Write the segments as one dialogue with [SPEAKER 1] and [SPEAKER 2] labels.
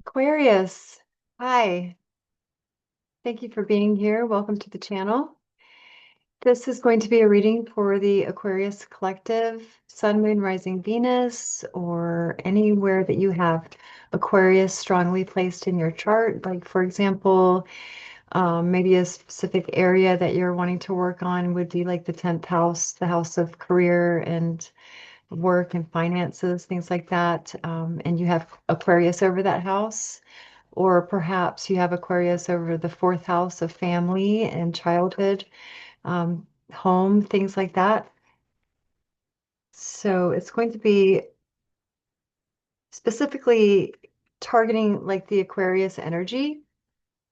[SPEAKER 1] Aquarius, hi. Thank you for being here. Welcome to the channel. This is going to be a reading for the Aquarius Collective, Sun, Moon, Rising, Venus, or anywhere that you have Aquarius strongly placed in your chart. Like, for example, maybe a specific area that you're wanting to work on would be like the 10th house, the house of career and work and finances, things like that. And you have Aquarius over that house. Or perhaps you have Aquarius over the fourth house of family and childhood, home, things like that. So it's going to be specifically targeting like the Aquarius energy,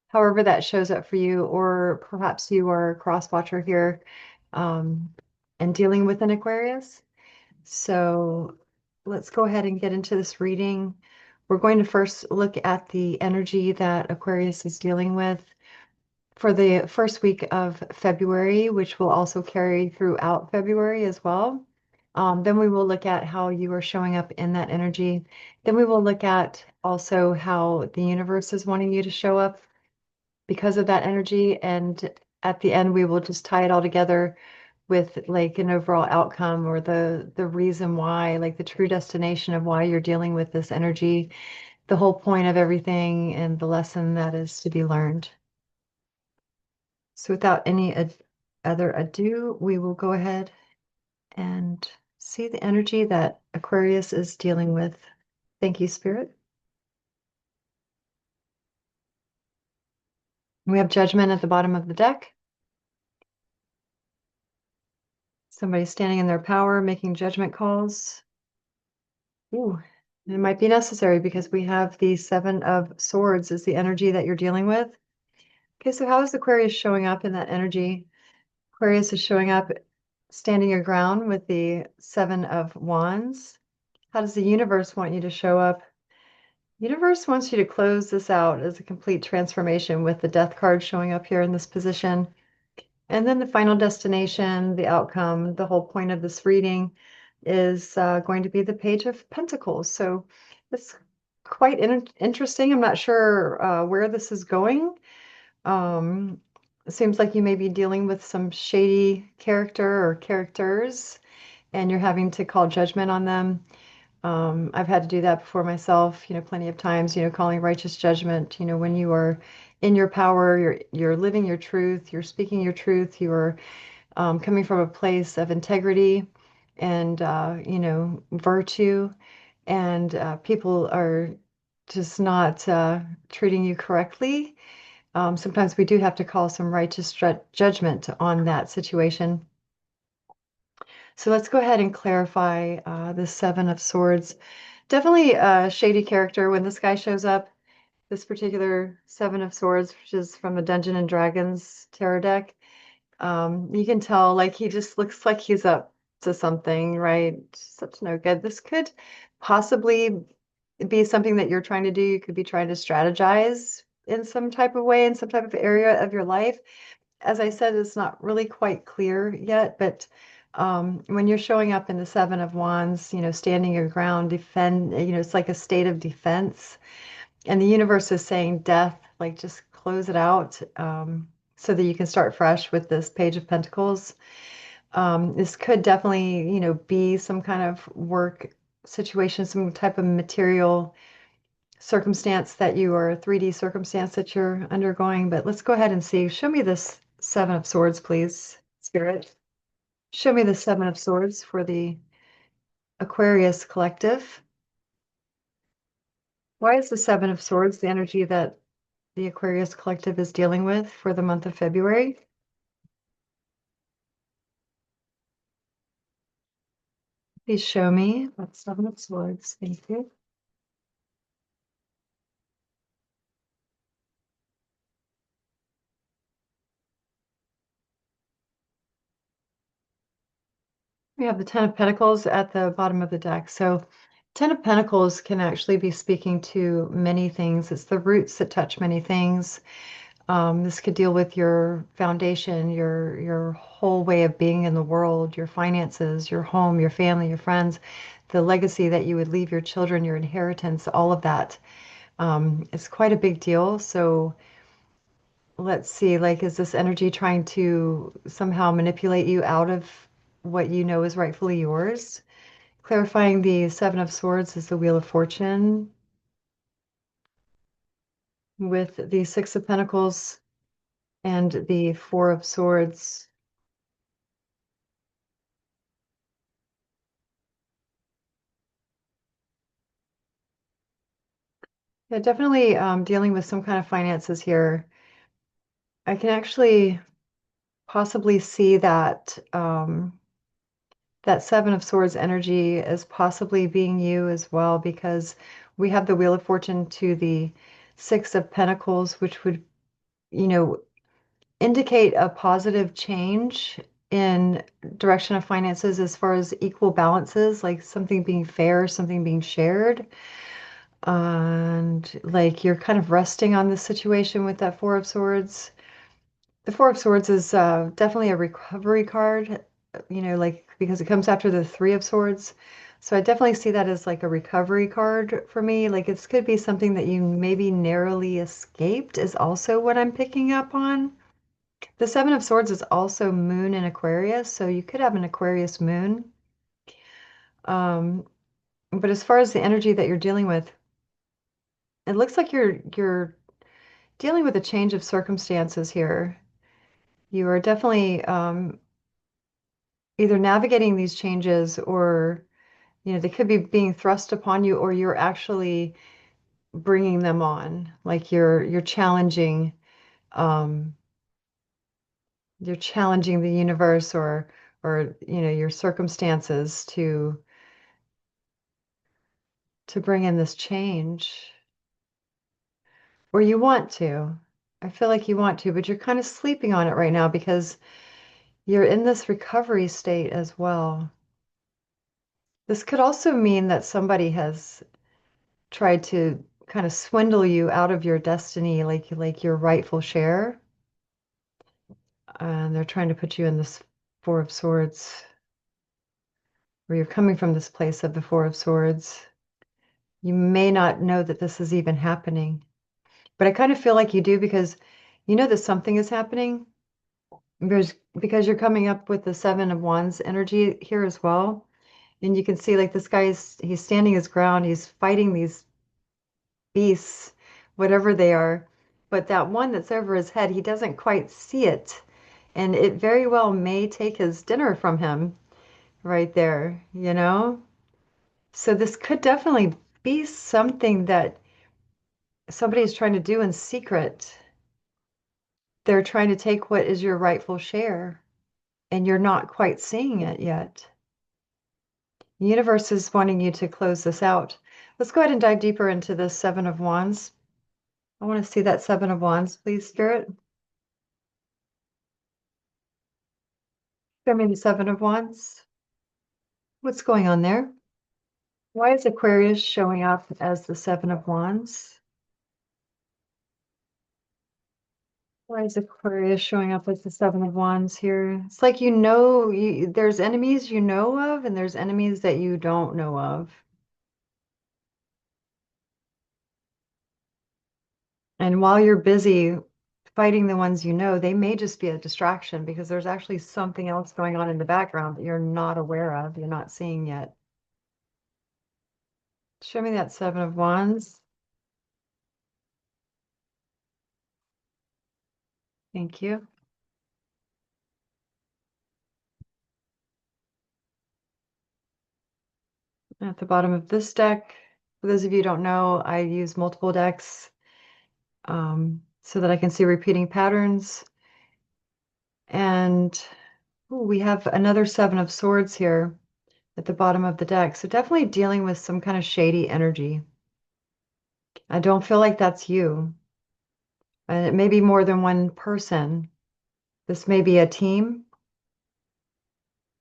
[SPEAKER 1] however that shows up for you, or perhaps you are a cross watcher here, um, and dealing with an Aquarius. So let's go ahead and get into this reading. We're going to first look at the energy that Aquarius is dealing with for the first week of February, which will also carry throughout February as well. Then we will look at how you are showing up in that energy. Then we will look at also how the universe is wanting you to show up because of that energy. And at the end, we will just tie it all together with like an overall outcome or the reason why, like the true destination of why you're dealing with this energy, the whole point of everything, and the lesson that is to be learned. So without any other ado, we will go ahead and see the energy that Aquarius is dealing with. Thank you, Spirit. We have Judgment at the bottom of the deck. Somebody standing in their power, making judgment calls. Ooh, it might be necessary because we have the Seven of Swords is the energy that you're dealing with. Okay, so how is Aquarius showing up in that energy? Aquarius is showing up standing your ground with the Seven of Wands. How does the universe want you to show up? Universe wants you to close this out as a complete transformation with the Death card showing up here in this position. And then the final destination, the outcome, the whole point of this reading is going to be the Page of Pentacles. So it's quite interesting. I'm not sure where this is going. It seems like you may be dealing with some shady character or characters, and you're having to call judgment on them. I've had to do that before myself, plenty of times, calling righteous judgment, when you are in your power, you're living your truth, you're speaking your truth, you're coming from a place of integrity and virtue, and people are just not treating you correctly. Sometimes we do have to call some righteous judgment on that situation. So let's go ahead and clarify the Seven of Swords. Definitely a shady character when this guy shows up. This particular Seven of Swords, which is from a Dungeon and Dragons tarot deck. You can tell like he just looks like he's up to something, right? Such no good. This could possibly be something that you're trying to do. You could be trying to strategize in some type of way, in some type of area of your life. As I said, it's not really quite clear yet, but when you're showing up in the Seven of Wands, standing your ground, defend, it's like a state of defense. And the universe is saying death, like just close it out, so that you can start fresh with this Page of Pentacles. This could definitely, be some kind of work situation, some type of material circumstance that you are, 3D circumstance that you're undergoing. But let's go ahead and see. Show me this Seven of Swords, please, Spirit. Show me the Seven of Swords for the Aquarius Collective. Why is the Seven of Swords the energy that the Aquarius Collective is dealing with for the month of February? Please show me that Seven of Swords. Thank you. We have the Ten of Pentacles at the bottom of the deck. So Ten of Pentacles can actually be speaking to many things. It's the roots that touch many things. This could deal with your foundation, your whole way of being in the world, your finances, your home, your family, your friends, the legacy that you would leave your children, your inheritance, all of that. It's quite a big deal. So let's see, like, is this energy trying to somehow manipulate you out of what you know is rightfully yours? Clarifying the Seven of Swords is the Wheel of Fortune, with the Six of Pentacles and the Four of Swords. Yeah, definitely dealing with some kind of finances here. I can actually possibly see that that Seven of Swords energy as possibly being you as well, because we have the Wheel of Fortune to the Six of Pentacles, which would, you know, indicate a positive change in direction of finances as far as equal balances, like something being fair, something being shared. And like you're kind of resting on the situation with that Four of Swords. The Four of Swords is definitely a recovery card, like because it comes after the Three of Swords. So I definitely see that as like a recovery card for me. Like it could be something that you maybe narrowly escaped, is also what I'm picking up on. The Seven of Swords is also Moon in Aquarius, so you could have an Aquarius moon. Um, but as far as the energy that you're dealing with, it looks like you're dealing with a change of circumstances here. You are definitely either navigating these changes, or they could be being thrust upon you, or you're actually bringing them on. Like um, you're challenging the universe, or your circumstances to bring in this change, or you want to. I feel like you want to, but you're kind of sleeping on it right now because you're in this recovery state as well. This could also mean that somebody has tried to kind of swindle you out of your destiny, like your rightful share. And they're trying to put you in this Four of Swords, where you're coming from this place of the Four of Swords. You may not know that this is even happening, but I kind of feel like you do, because you know that something is happening. Because you're coming up with the Seven of Wands energy here as well. And you can see like this guy he's standing his ground, he's fighting these beasts, whatever they are. But that one that's over his head, he doesn't quite see it. And it very well may take his dinner from him right there. So this could definitely be something that somebody is trying to do in secret. They're trying to take what is your rightful share, and you're not quite seeing it yet. The universe is wanting you to close this out. Let's go ahead and dive deeper into this Seven of Wands. I want to see that Seven of Wands, please, Spirit. Show me the Seven of Wands. What's going on there? Why is Aquarius showing up as the Seven of Wands? Why is Aquarius showing up as the Seven of Wands here? It's like there's enemies you know of, and there's enemies that you don't know of. And while you're busy fighting the ones you know, they may just be a distraction, because there's actually something else going on in the background that you're not aware of, you're not seeing yet. Show me that Seven of Wands. Thank you. At the bottom of this deck, for those of you who don't know, I use multiple decks so that I can see repeating patterns. And ooh, we have another Seven of Swords here at the bottom of the deck. So definitely dealing with some kind of shady energy. I don't feel like that's you. And it may be more than one person. This may be a team,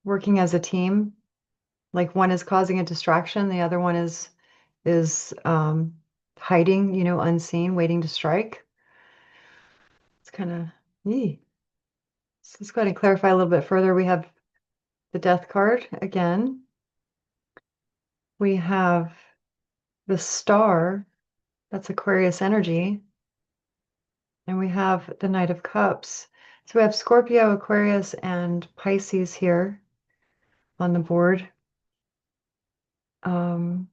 [SPEAKER 1] working as a team. Like one is causing a distraction, the other one is hiding, unseen, waiting to strike. It's kind of neat. So let's go ahead and clarify a little bit further. We have the Death card again. We have the Star, That's Aquarius energy. And we have the Knight of Cups. So we have Scorpio, Aquarius, and Pisces here on the board. Um,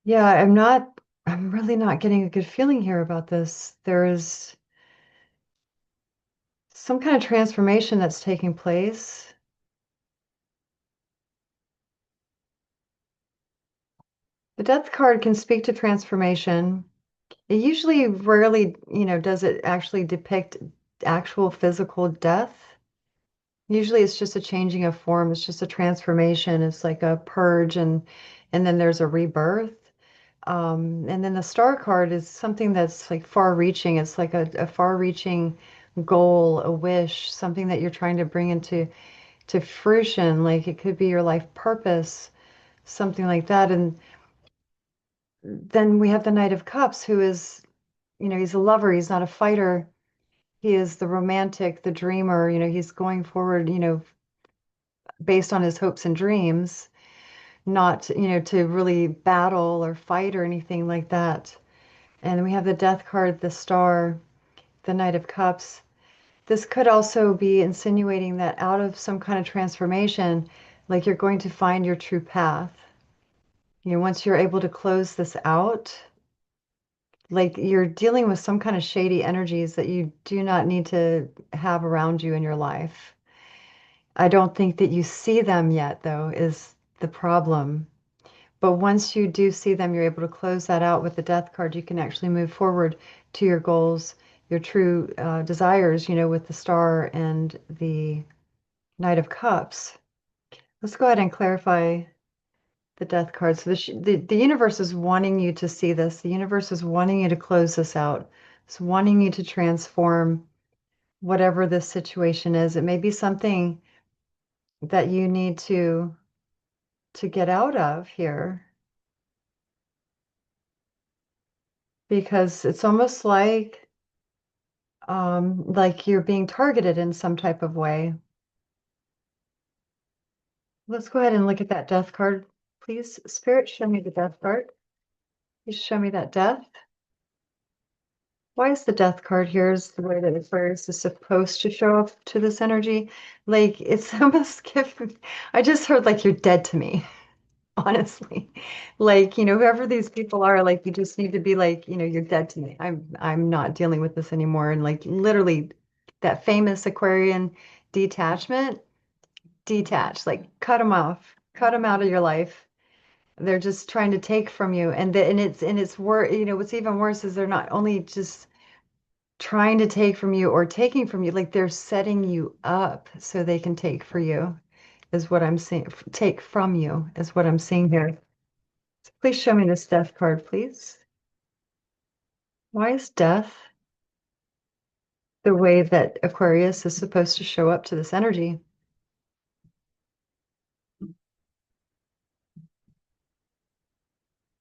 [SPEAKER 1] yeah, I'm really not getting a good feeling here about this. There is some kind of transformation that's taking place. The Death card can speak to transformation. It usually rarely, does it actually depict actual physical death. Usually it's just a changing of form. It's just a transformation. It's like a purge and then there's a rebirth. And then the star card is something that's like far reaching. It's like a far reaching goal, a wish, something that you're trying to bring into fruition. Like it could be your life purpose, something like that. And then we have the Knight of Cups, who is, he's a lover. He's not a fighter. He is the romantic, the dreamer. He's going forward, based on his hopes and dreams, not, to really battle or fight or anything like that. And we have the Death card, the Star, the Knight of Cups. This could also be insinuating that out of some kind of transformation, like you're going to find your true path. Once you're able to close this out, like you're dealing with some kind of shady energies that you do not need to have around you in your life. I don't think that you see them yet, though, is the problem. But once you do see them, you're able to close that out with the Death card. You can actually move forward to your goals, your true desires, with the Star and the Knight of Cups. Let's go ahead and clarify the Death card. So the universe is wanting you to see this. The universe is wanting you to close this out. It's wanting you to transform whatever this situation is. It may be something that you need to get out of here, because it's almost like you're being targeted in some type of way. Let's go ahead and look at that Death card, please. Spirit, show me the Death card. Please show me that Death. Why is the Death card here is the way that Aquarius is supposed to show up to this energy? Like it's almost giving, I just heard like you're dead to me, honestly. Like, whoever these people are, like you just need to be like, you're dead to me. I'm not dealing with this anymore. And like literally that famous Aquarian detachment, detach, like cut them off, cut them out of your life. They're just trying to take from you. And it's worse, what's even worse is they're not only just trying to take from you or taking from you, like they're setting you up so they can take for you, is what I'm seeing. Take from you is what I'm seeing here. So please show me this Death card, please. Why is death the way that Aquarius is supposed to show up to this energy?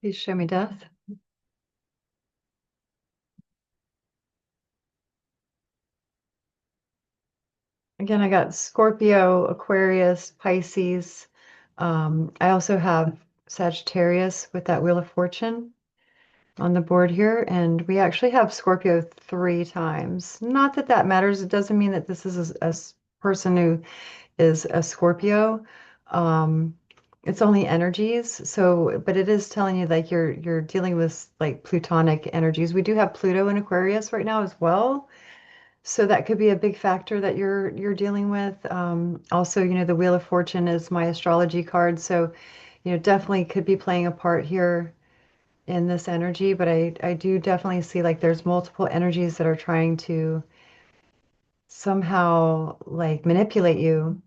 [SPEAKER 1] Please show me death. Again, I got Scorpio, Aquarius, Pisces. I also have Sagittarius with that Wheel of Fortune on the board here, and we actually have Scorpio 3 times. Not that that matters. It doesn't mean that this is a person who is a Scorpio. Um, it's only energies. So, but it is telling you like you're dealing with like Plutonic energies. We do have Pluto in Aquarius right now as well. So that could be a big factor that you're dealing with. Also, the Wheel of Fortune is my astrology card, so definitely could be playing a part here in this energy. But I do definitely see like there's multiple energies that are trying to somehow like manipulate you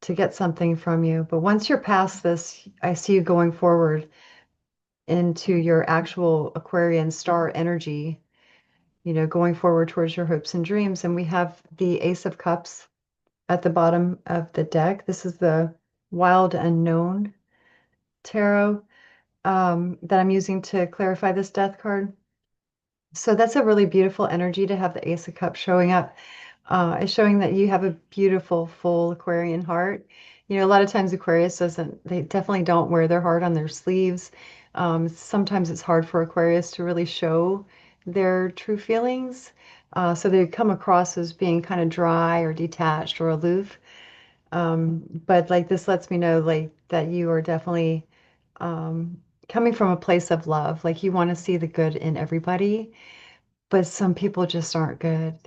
[SPEAKER 1] to get something from you. But once you're past this, I see you going forward into your actual Aquarian star energy, going forward towards your hopes and dreams. And we have the Ace of Cups at the bottom of the deck. This is the Wild Unknown tarot that I'm using to clarify this Death card. So that's a really beautiful energy to have the Ace of Cups showing up. It's showing that you have a beautiful, full Aquarian heart. A lot of times Aquarius doesn't, they definitely don't wear their heart on their sleeves. Sometimes it's hard for Aquarius to really show their true feelings. So they come across as being kind of dry or detached or aloof. But like this lets me know like that you are definitely um, coming from a place of love. Like you want to see the good in everybody, but some people just aren't good.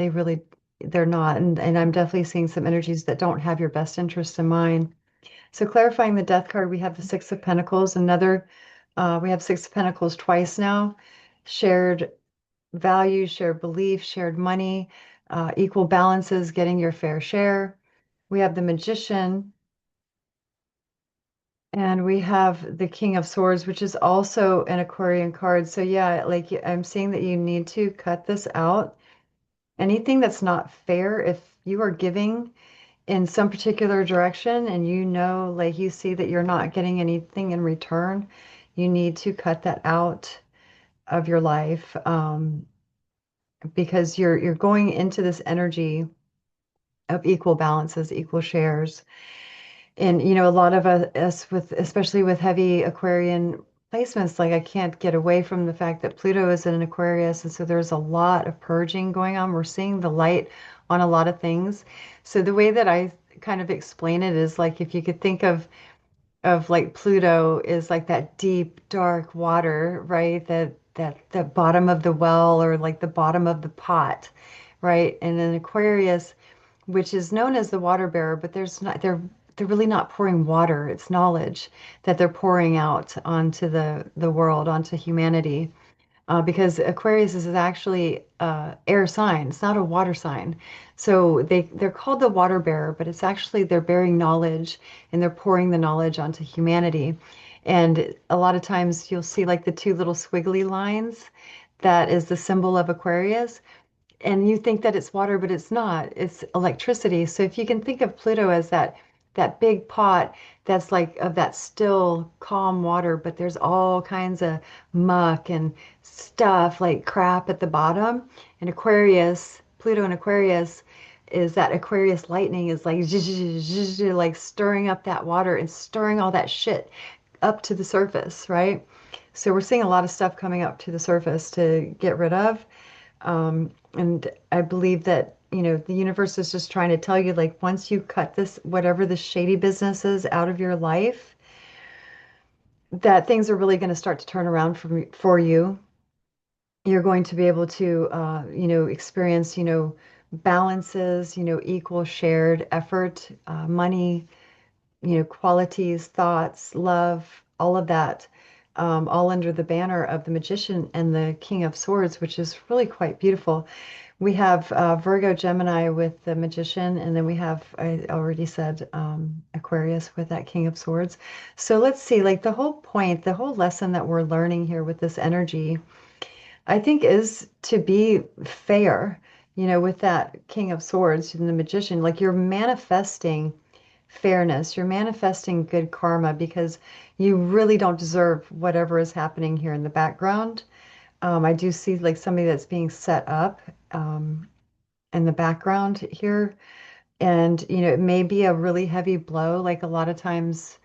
[SPEAKER 1] They're not. And I'm definitely seeing some energies that don't have your best interest in mind. So clarifying the death card, we have the Six of Pentacles, we have Six of Pentacles twice now. Shared values, shared belief, shared money, equal balances, getting your fair share. We have the Magician, and we have the King of Swords, which is also an Aquarian card. So yeah, like I'm seeing that you need to cut this out. Anything that's not fair, if you are giving in some particular direction and you know, like you see that you're not getting anything in return, you need to cut that out of your life, because you're going into this energy of equal balances, equal shares. And you know, a lot of us with, especially with heavy Aquarian placements, like I can't get away from the fact that Pluto is in an Aquarius, and so there's a lot of purging going on. We're seeing the light on a lot of things. So the way that I kind of explain it is like if you could think of like Pluto is like that deep, dark water, right? That the bottom of the well or like the bottom of the pot, right? And then Aquarius, which is known as the water bearer, but they're really not pouring water. It's knowledge that they're pouring out onto the world, onto humanity, because Aquarius is actually air sign. It's not a water sign. So they're called the water bearer, but it's actually they're bearing knowledge and they're pouring the knowledge onto humanity. And a lot of times you'll see like the two little squiggly lines. That is the symbol of Aquarius, and you think that it's water, but it's not. It's electricity. So if you can think of Pluto as that big pot that's like of that still calm water, but there's all kinds of muck and stuff like crap at the bottom. And Aquarius, Pluto and Aquarius is that Aquarius lightning is like like stirring up that water and stirring all that shit up to the surface, right? So we're seeing a lot of stuff coming up to the surface to get rid of. And I believe that, you know, the universe is just trying to tell you, like, once you cut this, whatever the shady business is out of your life, that things are really going to start to turn around for you. You're going to be able to, you know, experience, you know, balances, you know, equal shared effort, money, you know, qualities, thoughts, love, all of that, all under the banner of the Magician and the King of Swords, which is really quite beautiful. We have Virgo, Gemini with the Magician, and then we have, I already said, Aquarius with that King of Swords. So let's see, like the whole point, the whole lesson that we're learning here with this energy, I think, is to be fair, you know, with that King of Swords and the Magician. Like you're manifesting fairness, you're manifesting good karma because you really don't deserve whatever is happening here in the background. I do see like somebody that's being set up in the background here. And, you know, it may be a really heavy blow. Like a lot of times,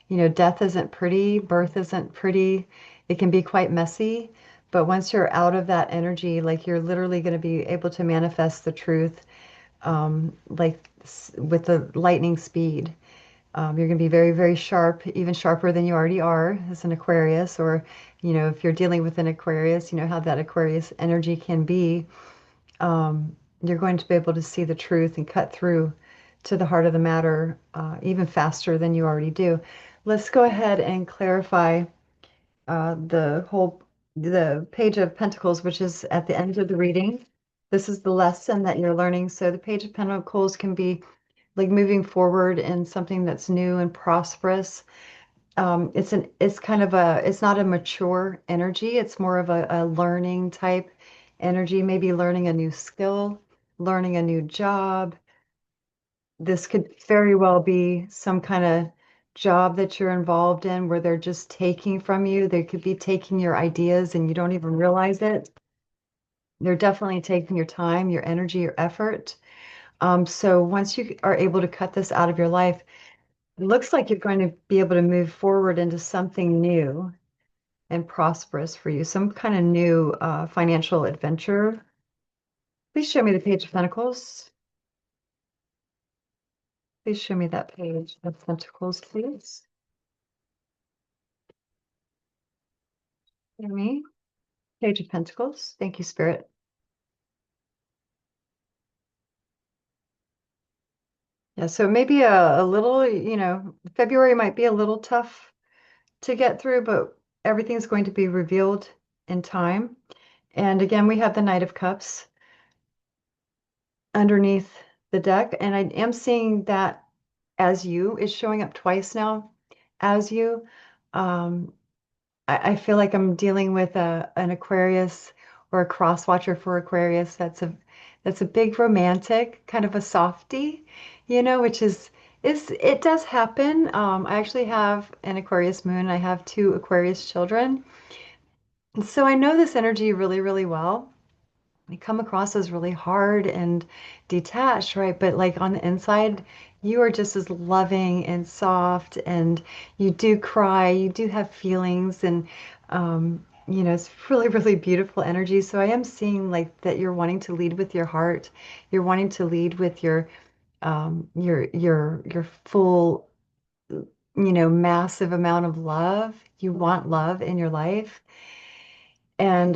[SPEAKER 1] you know, death isn't pretty, birth isn't pretty. It can be quite messy. But once you're out of that energy, like you're literally going to be able to manifest the truth, like with the lightning speed. You're going to be very, very sharp, even sharper than you already are as an Aquarius, or, you know, if you're dealing with an Aquarius, you know how that Aquarius energy can be. You're going to be able to see the truth and cut through to the heart of the matter even faster than you already do. Let's go ahead and clarify the Page of Pentacles, which is at the end of the reading. This is the lesson that you're learning. So the Page of Pentacles can be like moving forward in something that's new and prosperous. It's kind of it's not a mature energy. It's more of a learning type energy, maybe learning a new skill, learning a new job. This could very well be some kind of job that you're involved in where they're just taking from you. They could be taking your ideas and you don't even realize it. They're definitely taking your time, your energy, your effort. So once you are able to cut this out of your life, it looks like you're going to be able to move forward into something new. and prosperous for you, some kind of new financial adventure. Please show me the Page of Pentacles. Please show me that Page of Pentacles, please. Show me. Page of Pentacles. Thank you, Spirit. Yeah, so maybe a little, February might be a little tough to get through, but everything's going to be revealed in time. And again, we have the Knight of Cups underneath the deck, and I am seeing that as you is showing up twice now as you. Um, I feel like I'm dealing with an Aquarius or a cross watcher for Aquarius. That's a big romantic, kind of a softie, which is it does happen. I actually have an Aquarius moon. I have two Aquarius children. So I know this energy really, really well. I come across as really hard and detached, right? But like on the inside, you are just as loving and soft, and you do cry, you do have feelings, and it's really, really beautiful energy. So I am seeing like that you're wanting to lead with your heart. You're wanting to lead with your full, massive amount of love. You want love in your life, and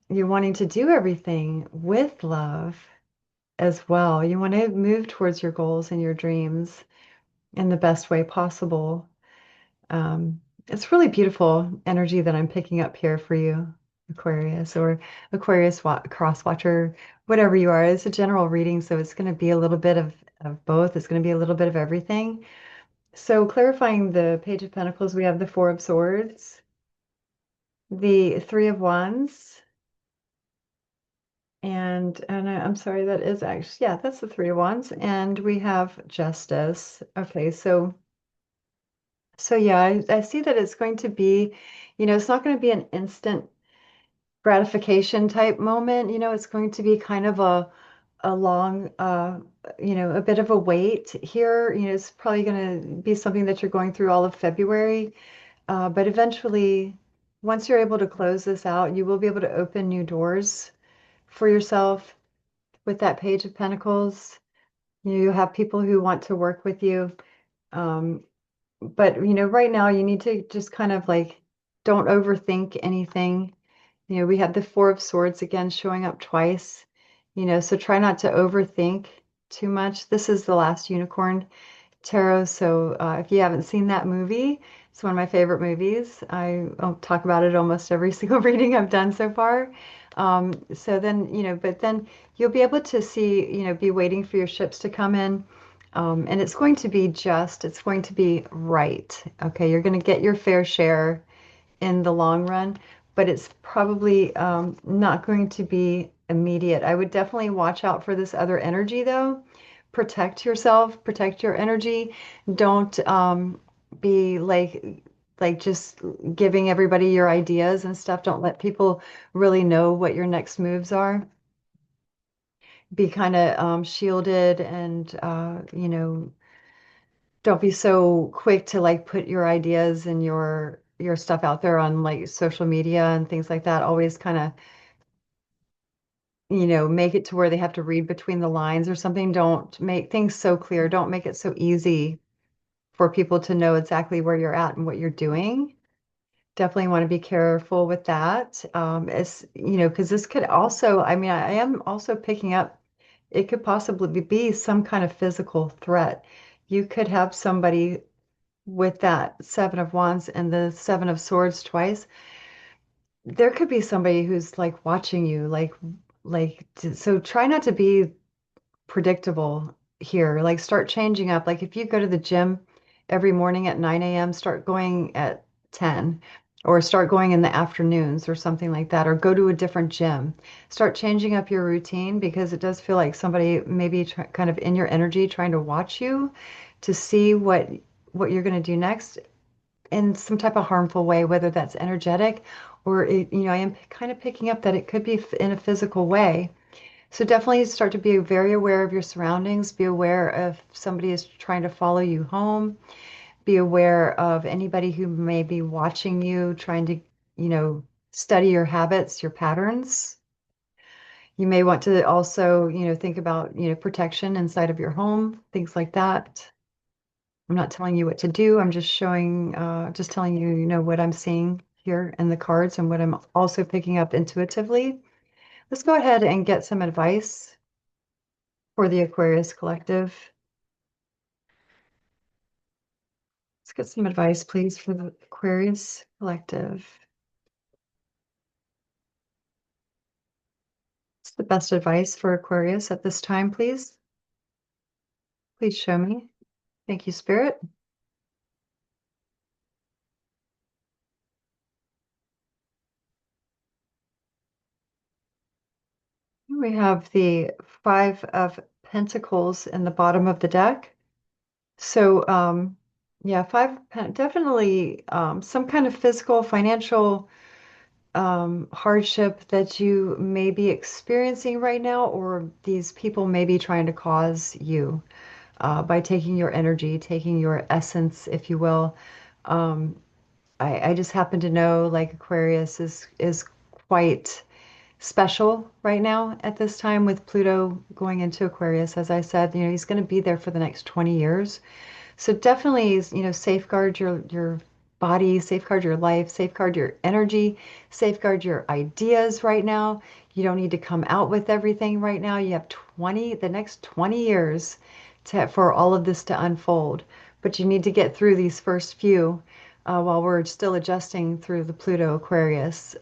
[SPEAKER 1] you're wanting to do everything with love as well. You want to move towards your goals and your dreams in the best way possible. It's really beautiful energy that I'm picking up here for you, Aquarius, or Aquarius cross watcher, whatever you are. It's a general reading, so it's going to be a little bit of both. It's going to be a little bit of everything. So clarifying the Page of Pentacles, we have the Four of Swords, the Three of Wands, and I'm sorry, that is actually, yeah, that's the Three of Wands, and we have Justice. Okay, so yeah, I see that it's going to be, it's not going to be an instant gratification type moment. It's going to be kind of a long, a bit of a wait here. It's probably going to be something that you're going through all of February, but eventually, once you're able to close this out, you will be able to open new doors for yourself with that Page of Pentacles. You have people who want to work with you. Um, but right now you need to just kind of like don't overthink anything. We have the Four of Swords again showing up twice, so try not to overthink too much. This is the Last Unicorn Tarot. So if you haven't seen that movie, it's one of my favorite movies. I'll talk about it almost every single reading I've done so far. So then, but then you'll be able to see, be waiting for your ships to come in. And it's going to be just, it's going to be right. Okay, you're going to get your fair share in the long run, but it's probably not going to be immediate. I would definitely watch out for this other energy though. Protect yourself, protect your energy. Don't be like just giving everybody your ideas and stuff. Don't let people really know what your next moves are. Be kind of shielded, and don't be so quick to like put your ideas and your stuff out there on like social media and things like that. Always kind of, make it to where they have to read between the lines or something. Don't make things so clear. Don't make it so easy for people to know exactly where you're at and what you're doing. Definitely want to be careful with that. Because this could also, I mean, I am also picking up, it could possibly be some kind of physical threat. You could have somebody with that Seven of Wands and the Seven of Swords twice. There could be somebody who's like watching you, so try not to be predictable here. Like start changing up. Like if you go to the gym every morning at 9 a.m., start going at 10, or start going in the afternoons or something like that, or go to a different gym. Start changing up your routine, because it does feel like somebody maybe kind of in your energy trying to watch you to see what you're going to do next in some type of harmful way, whether that's energetic or I am kind of picking up that it could be in a physical way. So definitely start to be very aware of your surroundings. Be aware if somebody is trying to follow you home. Be aware of anybody who may be watching you, trying to, study your habits, your patterns. You may want to also, think about, protection inside of your home, things like that. I'm not telling you what to do. I'm just telling you, what I'm seeing here in the cards and what I'm also picking up intuitively. Let's go ahead and get some advice for the Aquarius Collective. Let's get some advice, please, for the Aquarius Collective. What's the best advice for Aquarius at this time, please? Please show me. Thank you, Spirit. We have the Five of Pentacles in the bottom of the deck. So, yeah, definitely some kind of physical, financial hardship that you may be experiencing right now, or these people may be trying to cause you by taking your energy, taking your essence, if you will. Um, I just happen to know like Aquarius is quite special right now at this time with Pluto going into Aquarius. As I said, he's going to be there for the next 20 years. So definitely, safeguard your body, safeguard your life, safeguard your energy, safeguard your ideas right now. You don't need to come out with everything right now. You have the next 20 years for all of this to unfold. But you need to get through these first few while we're still adjusting through the Pluto Aquarius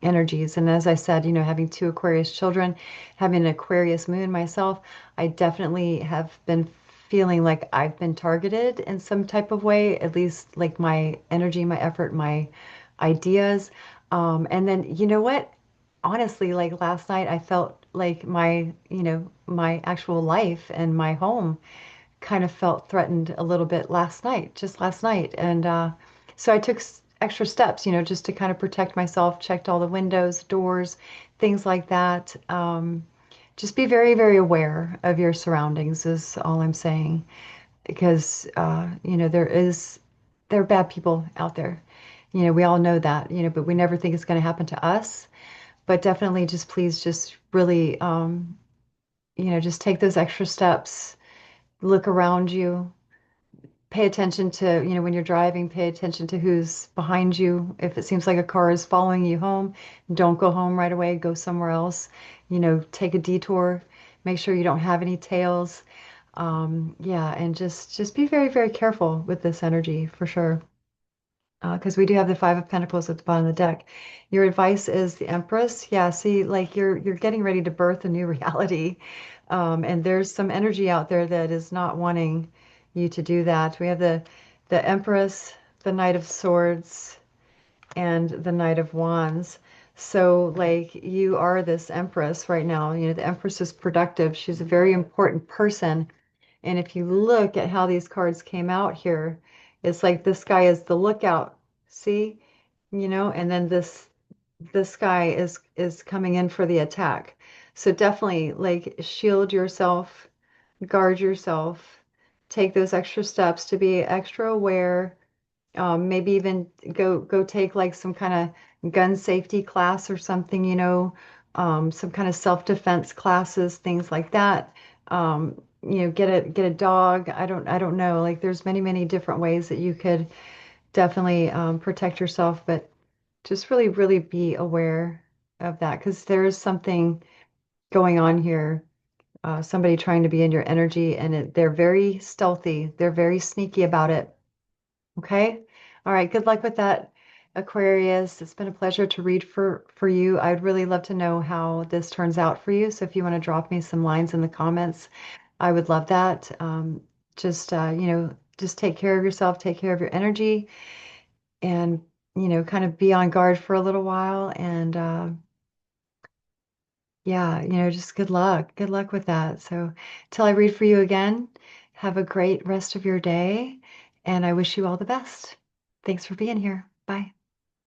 [SPEAKER 1] energies. And as I said, having two Aquarius children, having an Aquarius moon myself, I definitely have been feeling like I've been targeted in some type of way, at least like my energy, my effort, my ideas. And then, you know what? Honestly, like last night, I felt like my actual life and my home kind of felt threatened a little bit last night, just last night. And so I took extra steps, just to kind of protect myself, checked all the windows, doors, things like that. Just be very, very aware of your surroundings is all I'm saying. Because, there are bad people out there. We all know that, but we never think it's going to happen to us. But definitely just please just really, just take those extra steps, look around you, pay attention to, when you're driving, pay attention to who's behind you. If it seems like a car is following you home, don't go home right away, go somewhere else, take a detour, make sure you don't have any tails. Yeah, and just be very, very careful with this energy for sure. Because we do have the Five of Pentacles at the bottom of the deck. Your advice is the Empress. Yeah, see, like you're getting ready to birth a new reality. And there's some energy out there that is not wanting you to do that. We have the Empress, the Knight of Swords, and the Knight of Wands. So like you are this Empress right now. The Empress is productive. She's a very important person, and if you look at how these cards came out here, it's like this guy is the lookout, see? And then this guy is coming in for the attack. So definitely like shield yourself, guard yourself, take those extra steps to be extra aware, maybe even go take like some kind of gun safety class or something, some kind of self-defense classes, things like that. Get a dog. I don't know. Like there's many different ways that you could definitely protect yourself, but just really really be aware of that because there's something going on here. Somebody trying to be in your energy, and they're very stealthy. They're very sneaky about it. Okay. All right. Good luck with that, Aquarius. It's been a pleasure to read for you. I'd really love to know how this turns out for you. So if you want to drop me some lines in the comments, I would love that. Just take care of yourself, take care of your energy, and kind of be on guard for a little while. And yeah, just good luck. Good luck with that. So till I read for you again, have a great rest of your day, and I wish you all the best. Thanks for being here. Bye.